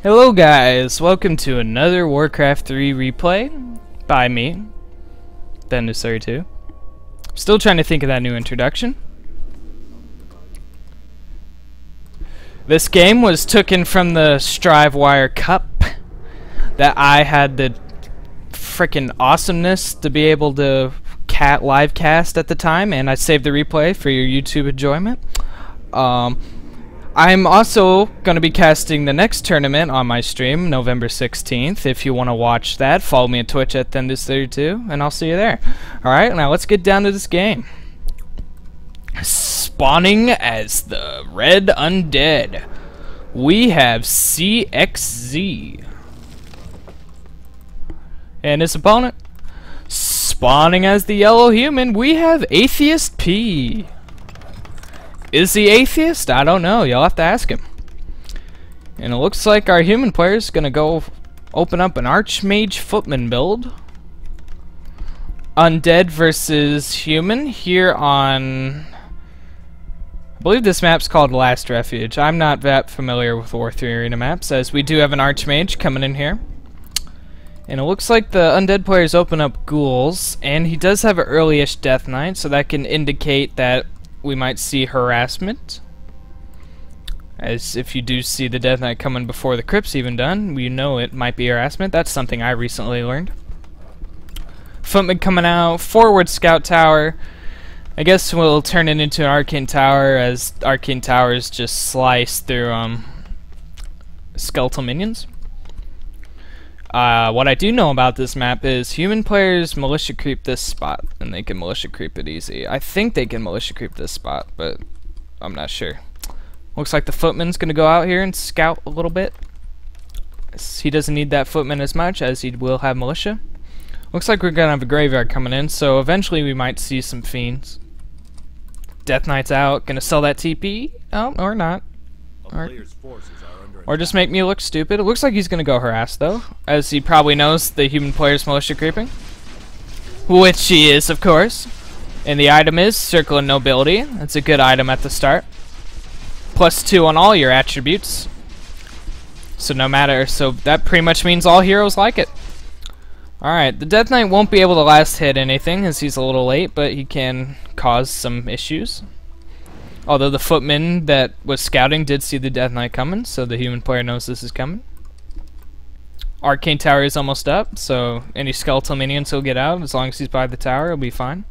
Hello guys, welcome to another Warcraft 3 replay by me, wc3. Still trying to think of that new introduction. This game was taken from the Strivewire Cup that I had the frickin' awesomeness to be able to live cast at the time, and I saved the replay for your YouTube enjoyment. I'm also going to be casting the next tournament on my stream, November 16th. If you want to watch that, follow me on Twitch at wc3, and I'll see you there. Alright, now let's get down to this game. Spawning as the Red Undead, we have CXZ. And his opponent. Spawning as the Yellow Human, we have AtheistP. Is he atheist? I don't know. You'll have to ask him. And it looks like our human player is going to go open up an Archmage Footman build. Undead versus human here on... I believe this map's called Last Refuge. I'm not that familiar with War 3 Arena maps, as we do have an Archmage coming in here. And it looks like the undead players open up ghouls, and he does have an early-ish Death Knight, so that can indicate that we might see harassment. As if you do see the Death Knight coming before the crypt's even done, we know it might be harassment. That's something I recently learned. Footman coming out, forward scout tower. I guess we'll turn it into an arcane tower, as arcane towers just slice through skeletal minions. What I do know about this map is human players militia creep this spot, and they can militia creep it easy. I think they can militia creep this spot, but I'm not sure. Looks like the footman's gonna go out here and scout a little bit. He doesn't need that footman as much, as he will have militia. Looks like we're gonna have a graveyard coming in, so eventually we might see some fiends. Death Knight's out, gonna sell that TP? Oh, or not. Or just make me look stupid. It looks like he's going to go harass, though, as he probably knows the human player's militia creeping. Which he is, of course. And the item is Circle of Nobility. That's a good item at the start. +2 on all your attributes. So that pretty much means all heroes like it. Alright, the Death Knight won't be able to last hit anything, as he's a little late, but he can cause some issues. Although the footman that was scouting did see the Death Knight coming, so the human player knows this is coming. Arcane Tower is almost up, so any skeletal minions he'll get out. As long as he's by the tower, he'll be fine.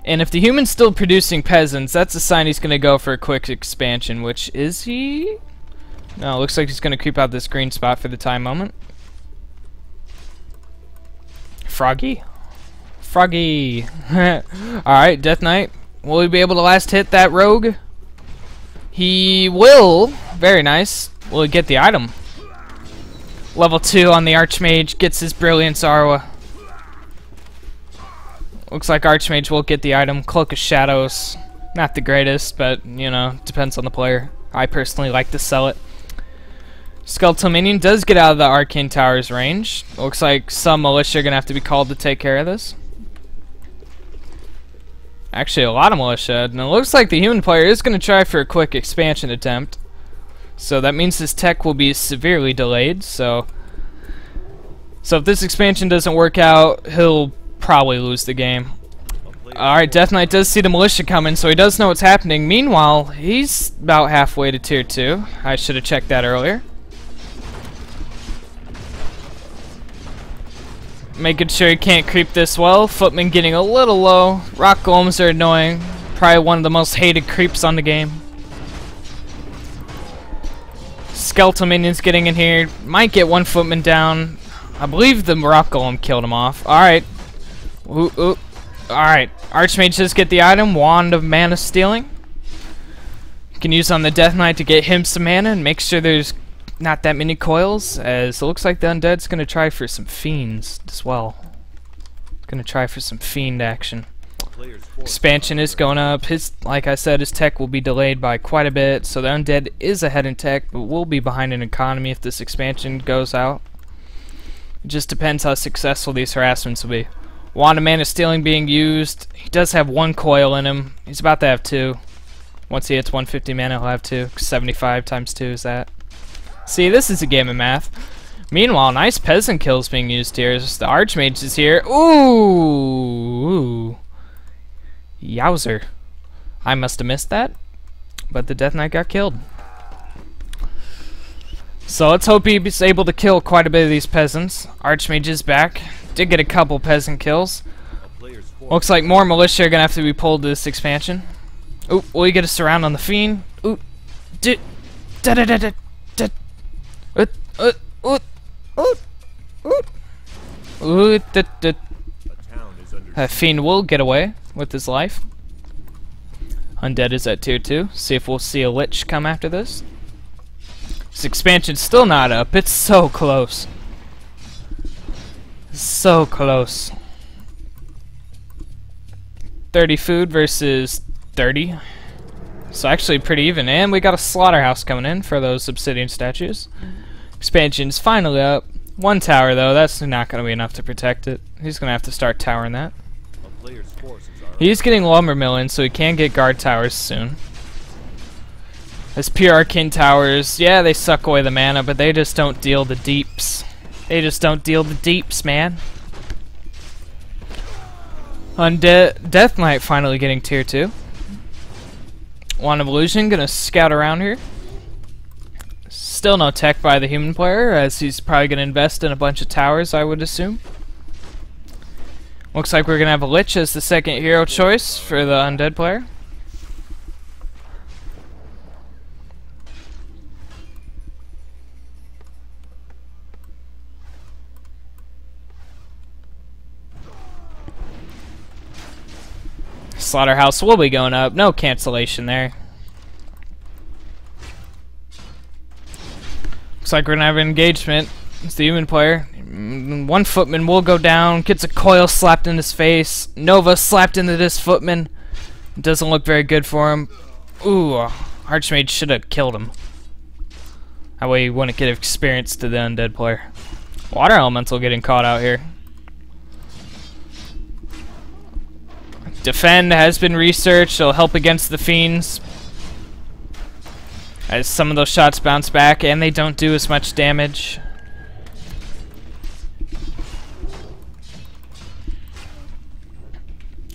And if the human's still producing peasants, that's a sign he's going to go for a quick expansion, which is he? No, it looks like he's going to creep out this green spot for the time moment. Froggy. Froggy. Alright, Death Knight. Will he be able to last hit that rogue? He will. Very nice. Will he get the item? Level 2 on the Archmage gets his Brilliance Arwa. Looks like Archmage will get the item. Cloak of Shadows. Not the greatest, but, you know, depends on the player. I personally like to sell it. Skeletal Minion does get out of the Arcane Tower's range. Looks like some militia are going to have to be called to take care of this. Actually, a lot of militia, and it looks like the human player is going to try for a quick expansion attempt. So that means his tech will be severely delayed, so if this expansion doesn't work out, he'll probably lose the game. Alright, Death Knight does see the militia coming, so he does know what's happening. Meanwhile, he's about halfway to tier 2. I should have checked that earlier. Making sure he can't creep this well. Footman getting a little low. Rock golems are annoying. Probably one of the most hated creeps on the game. Skeletal minions getting in here. Might get one footman down. I believe the rock golem killed him off. Alright. Alright. Archmage does get the item. Wand of Mana Stealing. You can use on the Death Knight to get him some mana and make sure there's not that many coils, as it looks like the undead's going to try for some fiends as well. Going to try for some fiend action. Expansion is going up. Like I said, his tech will be delayed by quite a bit, so the undead is ahead in tech, but will be behind in economy if this expansion goes out. It just depends how successful these harassments will be. Wand of Mana Stealing being used. He does have 1 coil in him. He's about to have 2. Once he hits 150 mana, he'll have 2. 75 times 2 is that. See, this is a game of math. Meanwhile, nice peasant kills being used here. The Archmage is here. Ooh! Yowzer. I must have missed that, but the Death Knight got killed. So let's hope he's able to kill quite a bit of these peasants. Archmage is back. Did get a couple peasant kills. Looks like more militia are gonna have to be pulled to this expansion. Oop, will he get a surround on the Fiend? Oop. Fiend will get away with his life. Undead is at tier 2. See if we'll see a Lich come after this. This expansion's still not up. It's so close. So close. 30 food versus 30. So actually pretty even. And we got a slaughterhouse coming in for those obsidian statues. Expansion's finally up. One tower though, that's not going to be enough to protect it. He's going to have to start towering that. He's getting lumber mill in, so he can get guard towers soon. His pure arcane towers, yeah, they suck away the mana, but they just don't deal the deeps. They just don't deal the deeps, man. Death Knight finally getting tier 2. Wand of Illusion gonna scout around here. Still no tech by the human player, as he's probably gonna invest in a bunch of towers, I would assume. Looks like we're gonna have a Lich as the second hero choice for the undead player. Slaughterhouse will be going up. No cancellation there. Looks like we're gonna have an engagement. It's the human player. One footman will go down. Gets a coil slapped in his face. Nova slapped into this footman. Doesn't look very good for him. Ooh, Archmage should have killed him. That way he wouldn't get experience to the undead player. Water Elemental getting caught out here. Defend has been researched. It'll help against the fiends. As some of those shots bounce back and they don't do as much damage.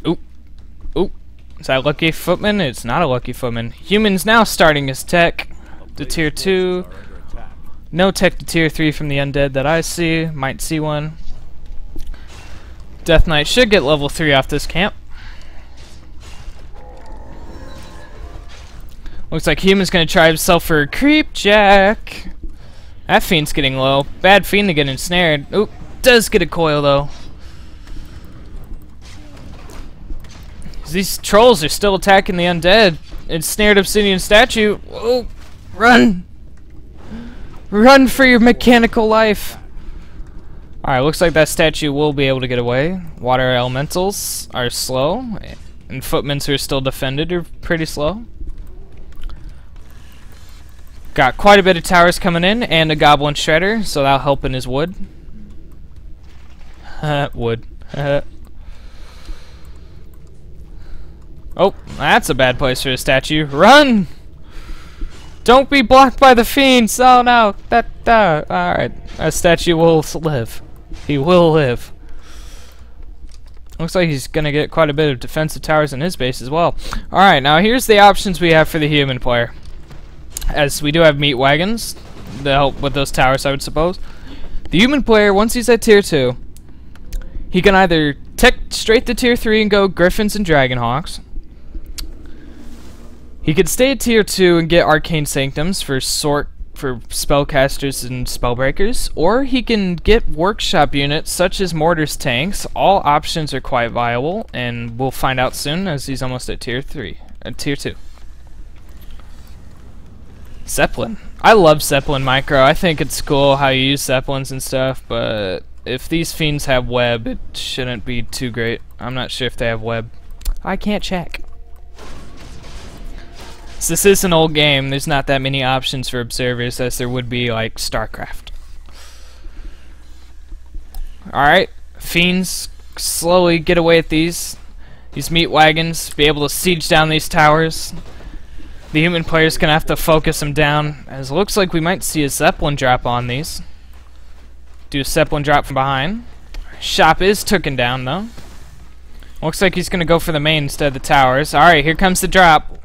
Oop. Oop. Is that a lucky footman? It's not a lucky footman. Humans now starting his tech to tier 2. No tech to tier 3 from the undead that I see. Might see one. Death Knight should get level 3 off this camp. Looks like Human's gonna try himself for a creep jack. That fiend's getting low. Bad fiend to get ensnared. Oop, does get a coil though. These trolls are still attacking the undead. Ensnared obsidian statue. Oh, run! Run for your mechanical life. Alright, looks like that statue will be able to get away. Water elementals are slow, and footmen who are still defended are pretty slow. Got quite a bit of towers coming in, and a goblin shredder, so that'll help in his wood. Wood. Oh, that's a bad place for a statue. Run! Don't be blocked by the fiends! Oh no! Alright, that statue will live. He will live. Looks like he's gonna get quite a bit of defensive towers in his base as well. Alright, now here's the options we have for the human player. As we do have meat wagons to help with those towers, I would suppose. The human player, once he's at tier 2, he can either tech straight to tier 3 and go Griffins and Dragonhawks. He could stay at tier 2 and get Arcane Sanctums for spellcasters and spellbreakers, or he can get workshop units such as mortars tanks. All options are quite viable, and we'll find out soon as he's almost at tier 2. Zeppelin. I love Zeppelin micro. I think it's cool how you use Zeppelins and stuff, but if these fiends have web, it shouldn't be too great. I'm not sure if they have web. I can't check. So this is an old game. There's not that many options for observers as there would be like StarCraft. Alright, fiends slowly get away at these meat wagons, be able to siege down these towers. The human player's gonna have to focus him down, as it looks like we might see a Zeppelin drop on these. Do a Zeppelin drop from behind. Shop is taken down though. Looks like he's gonna go for the main instead of the towers. Alright, here comes the drop.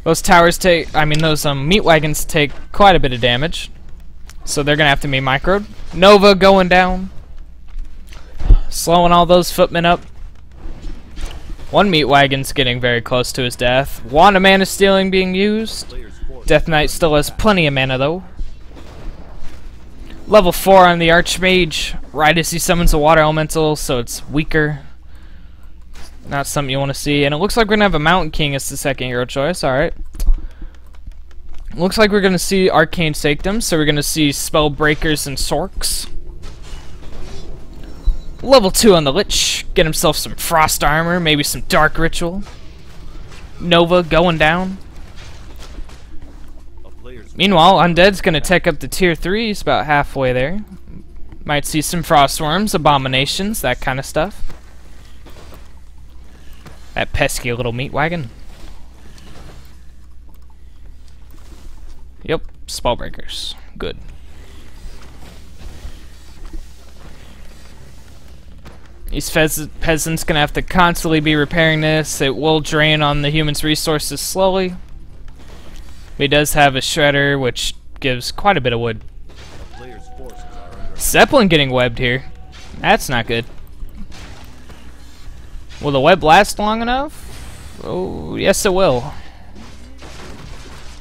Those towers take, those meat wagons take quite a bit of damage. So they're gonna have to be microed. Nova going down. Slowing all those footmen up. One meat wagon's getting very close to his death. Wand of Mana Stealing being used. Death Knight still has plenty of mana though. Level 4 on the Archmage, right as he summons a Water Elemental, so it's weaker. Not something you want to see. And it looks like we're going to have a Mountain King as the second hero choice, alright. Looks like we're going to see Arcane Sanctum, so we're going to see Spell Breakers and Sorks. Level 2 on the Lich, get himself some Frost Armor, maybe some Dark Ritual. Nova going down. Meanwhile, Undead's gonna take up the tier 3, he's about halfway there. Might see some Frostworms, Abominations, that kind of stuff. That pesky little meat wagon. Yep, Spellbreakers. Good. These peasants gonna have to constantly be repairing this. It will drain on the human's resources slowly. He does have a shredder, which gives quite a bit of wood. Zeppelin getting webbed here. That's not good. Will the web last long enough? Oh, yes it will.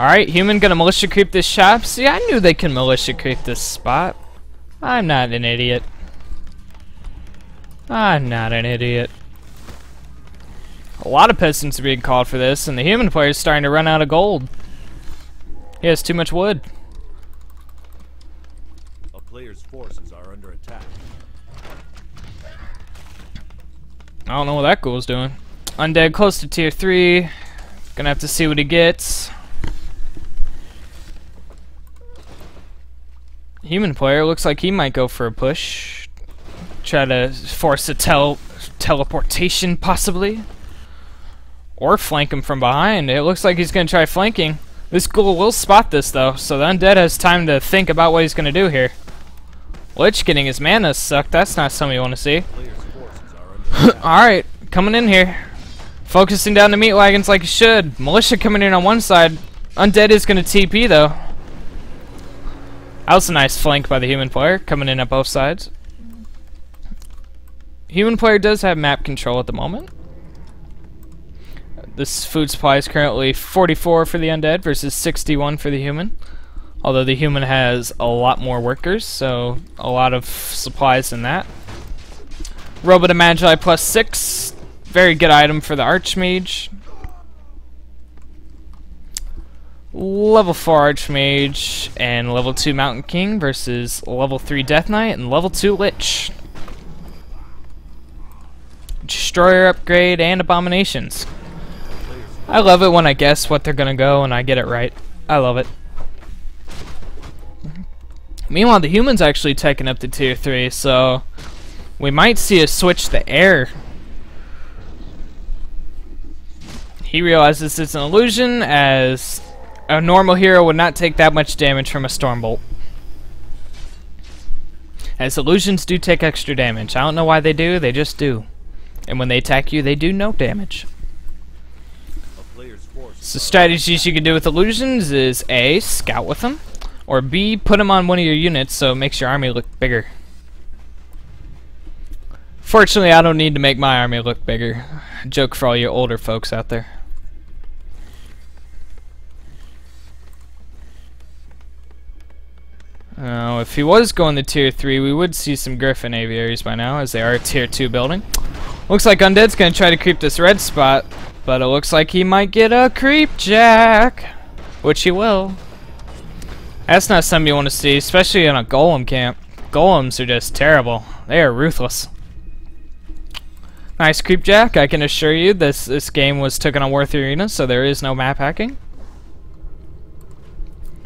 Alright, human gonna militia creep this shop. See, I knew they can militia creep this spot. I'm not an idiot. I'm not an idiot. A lot of peasants are being called for this, and the human player is starting to run out of gold. He has too much wood. A player's forces are under attack. I don't know what that ghoul's doing. Undead close to tier 3. Gonna have to see what he gets. Human player looks like he might go for a push. Try to force a teleportation possibly. Or flank him from behind. It looks like he's gonna try flanking. This ghoul will spot this though, so the undead has time to think about what he's gonna do here. Lich getting his mana sucked, that's not something you want to see. Alright, coming in here. Focusing down the meat wagons like he should. Militia coming in on one side. Undead is gonna TP though. That was a nice flank by the human player, coming in at both sides. Human player does have map control at the moment. This food supply is currently 44 for the undead versus 61 for the human. Although the human has a lot more workers, so a lot of supplies in that. Robot of Magi plus 6. Very good item for the Archmage. Level 4 Archmage and level 2 Mountain King versus level 3 Death Knight and level 2 Lich. Destroyer upgrade and Abominations. I love it when I guess what they're gonna go and I get it right. I love it. Meanwhile, the human's actually taking up to tier 3, so we might see a switch to air. He realizes it's an illusion, as a normal hero would not take that much damage from a Stormbolt. As illusions do take extra damage. I don't know why they do, they just do. And when they attack you, they do no damage. So strategies you can do with illusions is A, scout with them, or B, put them on one of your units so it makes your army look bigger. Fortunately, I don't need to make my army look bigger. Joke for all you older folks out there. If he was going to tier 3, we would see some Griffin Aviaries by now, as they are a tier 2 building. Looks like Undead's gonna try to creep this red spot, but it looks like he might get a creep jack, which he will. That's not something you want to see, especially in a golem camp. Golems are just terrible. They are ruthless. Nice creep jack. I can assure you this game was taken on War 3 Arena, so there is no map hacking.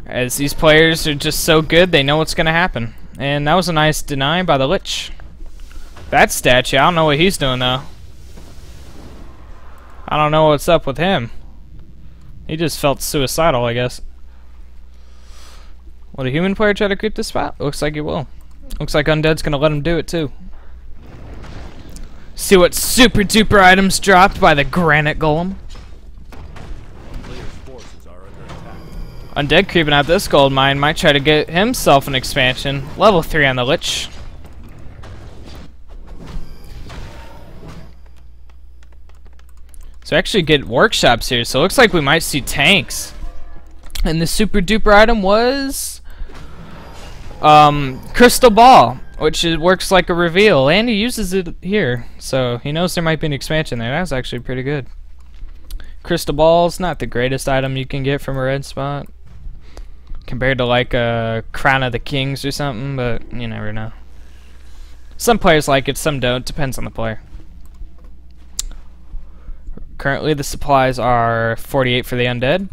As these players are just so good, they know what's going to happen. And that was a nice deny by the Lich. That statue, I don't know what he's doing though. I don't know what's up with him. He just felt suicidal, I guess. Will a human player try to creep this spot? Looks like he will. Looks like Undead's gonna let him do it too. See what super duper items dropped by the granite golem. Undead creeping out this gold mine might try to get himself an expansion. Level 3 on the Lich. So actually get workshops here, so it looks like we might see tanks. And the super duper item was Crystal Ball, which works like a reveal, and he uses it here, so he knows there might be an expansion there. That's actually pretty good. Crystal Ball's not the greatest item you can get from a red spot, compared to like a Crown of the Kings or something, but you never know. Some players like it, some don't. Depends on the player. Currently the supplies are 48 for the undead,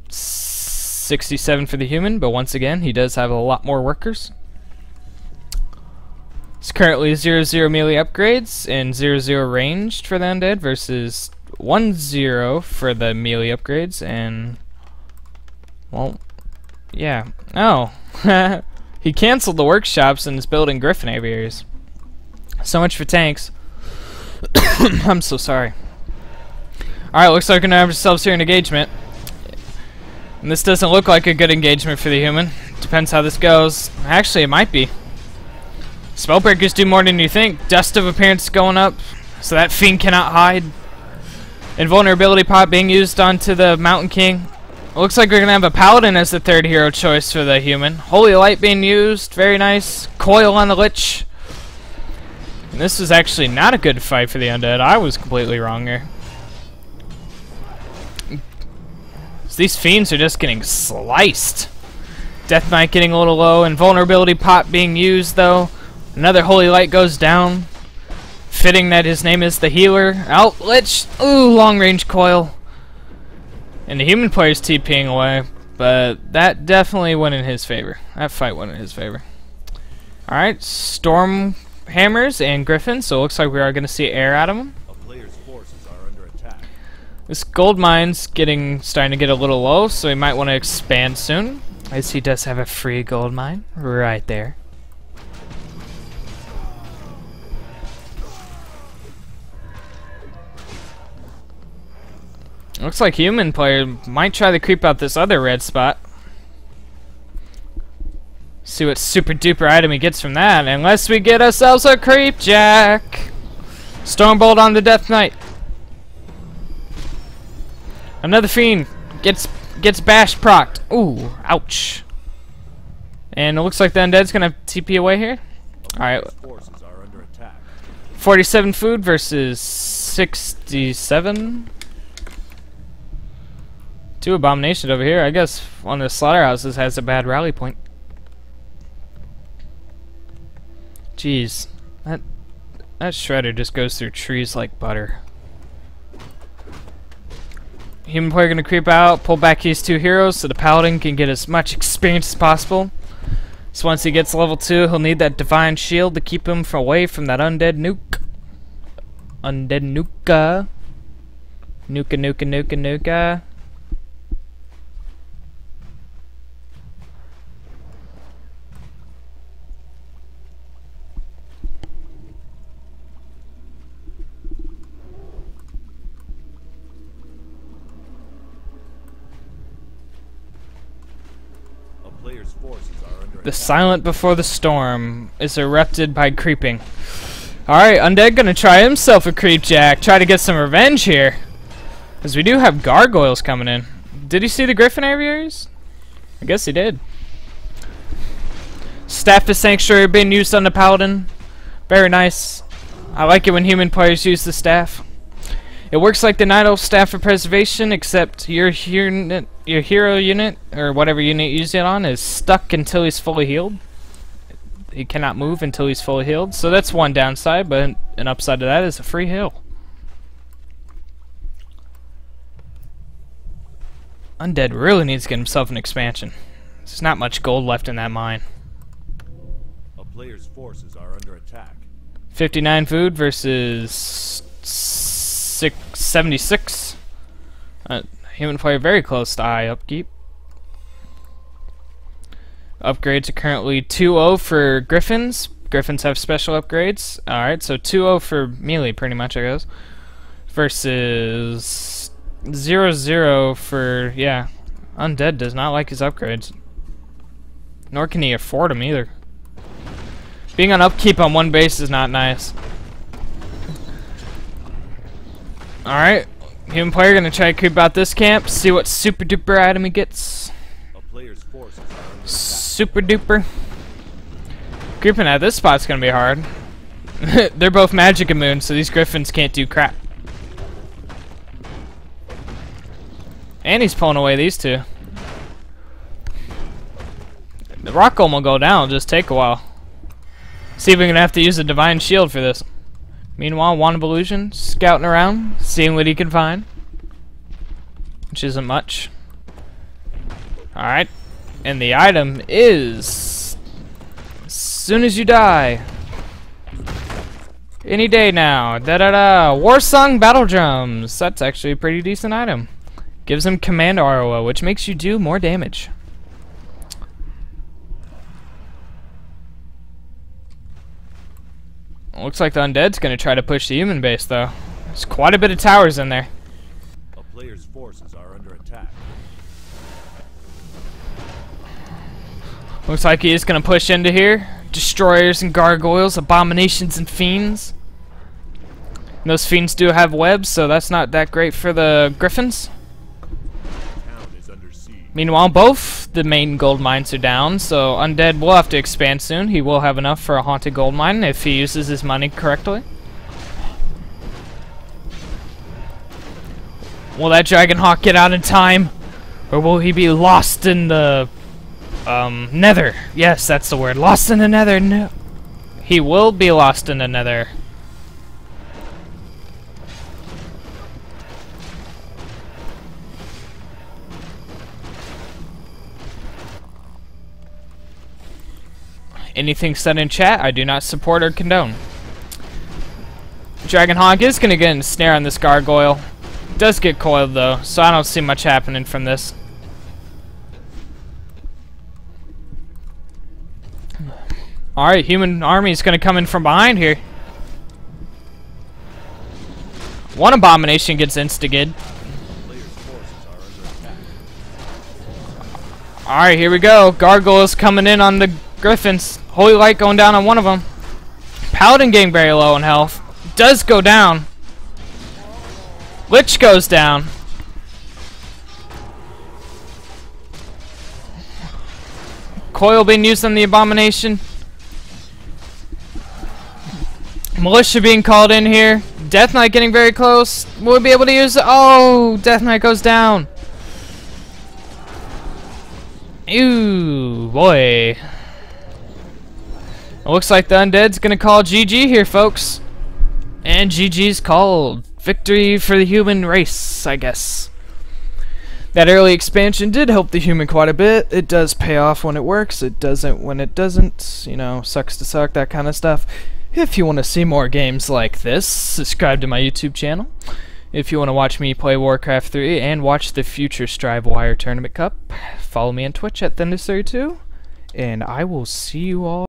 67 for the human, but once again he does have a lot more workers. It's currently 0-0 melee upgrades and 0-0 ranged for the undead versus 1-0 for the melee upgrades, and well, yeah. Oh, he canceled the workshops and is building griffin aviaries. So much for tanks. I'm so sorry. Alright, looks like we're gonna have ourselves here an engagement. And this doesn't look like a good engagement for the human. Depends how this goes. Actually, it might be. Spellbreakers do more than you think. Dust of Appearance going up, so that fiend cannot hide. Invulnerability pot being used onto the Mountain King. It looks like we're gonna have a Paladin as the third hero choice for the human. Holy Light being used, very nice. Coil on the Lich. And this is actually not a good fight for the undead. I was completely wrong here. So these fiends are just getting sliced. Death Knight getting a little low. Invulnerability pot being used though. Another Holy Light goes down. Fitting that his name is the healer. Out, Lich. Ooh, long range coil. And the human player's TPing away. But that definitely went in his favor. That fight went in his favor. Alright, Storm Hammers and Griffins. So it looks like we are going to see air out of them. This gold mine's starting to get a little low, so he might want to expand soon, as he does have a free gold mine right there. Looks like human player might try to creep out this other red spot. See what super duper item he gets from that, unless we get ourselves a creep jack. Stormbolt on the Death Knight. Another fiend gets bashed procced. Ooh, ouch. And it looks like the undead's gonna TP away here. Alright. 47 food versus 67. 2 abominations over here. I guess one of the slaughterhouses has a bad rally point. Jeez. That shredder just goes through trees like butter. Human player gonna creep out, pull back his 2 heroes so the paladin can get as much experience as possible. So once he gets level 2, he'll need that divine shield to keep him away from that undead nuke. Undead nuka. Nuka nuka nuka nuka. The silent before the storm is erupted by creeping. Alright, Undead gonna try himself a creep jack. Try to get some revenge here. Because we do have gargoyles coming in. Did he see the griffin aviaries? I guess he did. Staff of Sanctuary being used on the paladin. Very nice. I like it when human players use the staff. It works like the Night Elf Staff of Preservation, except your hero unit, or whatever unit you use it on, is stuck until he's fully healed. He cannot move until he's fully healed, so that's one downside, but an upside to that is a free heal. Undead really needs to get himself an expansion. There's not much gold left in that mine. A player's forces are under attack. 59 food versus 76. Human player very close to eye upkeep. Upgrades are currently 2-0 for Griffins. Griffins have special upgrades. Alright, so 2-0 for melee, pretty much, I guess. Versus 0-0 for, yeah. Undead does not like his upgrades. Nor can he afford them either. Being on upkeep on one base is not nice. Alright, human player gonna try to creep out this camp, see what super duper item he gets. A player's forces are under attack. Super duper. Creeping at this spot's gonna be hard. They're both magic immune, so these griffins can't do crap. And he's pulling away these two. The rock golem will go down, it'll just take a while. See if we're gonna have to use a divine shield for this. Meanwhile, Wand of Illusion scouting around, seeing what he can find, which isn't much. Alright, and the item is as soon as you die. Any day now. Da-da-da. Warsong Battle Drums. That's actually a pretty decent item. Gives him command ROO, which makes you do more damage. Looks like the undead's gonna try to push the human base, though. There's quite a bit of towers in there. A player's forces are under attack. Looks like he is gonna push into here. Destroyers and gargoyles, abominations and fiends. And those fiends do have webs, so that's not that great for the griffins. Town is under siege. Meanwhile, both the main gold mines are down, so Undead will have to expand soon. He will have enough for a haunted gold mine if he uses his money correctly. Will that Dragonhawk get out in time? Or will he be lost in the nether? Yes, that's the word. Lost in the nether. No. He will be lost in the nether. Anything said in chat, I do not support or condone. Dragonhawk is going to get a snare on this gargoyle. Does get coiled though, so I don't see much happening from this. Alright, human army is going to come in from behind here. One abomination gets instigated. Player's forces are under attack. Alright, here we go. Gargoyles coming in on the griffins. Holy Light going down on one of them. Paladin getting very low on health. Does go down. Lich goes down. Coil being used on the abomination. Militia being called in here. Death Knight getting very close. Will we be able to use it? Oh, Death Knight goes down. Ew, boy. It looks like the Undead's gonna call GG here, folks. And GG's called. Victory for the human race, I guess. That early expansion did help the human quite a bit. It does pay off when it works. It doesn't when it doesn't. You know, sucks to suck, that kind of stuff. If you want to see more games like this, subscribe to my YouTube channel. If you want to watch me play Warcraft 3 and watch the future Strivewire Tournament Cup, follow me on Twitch at Thunder32. And I will see you all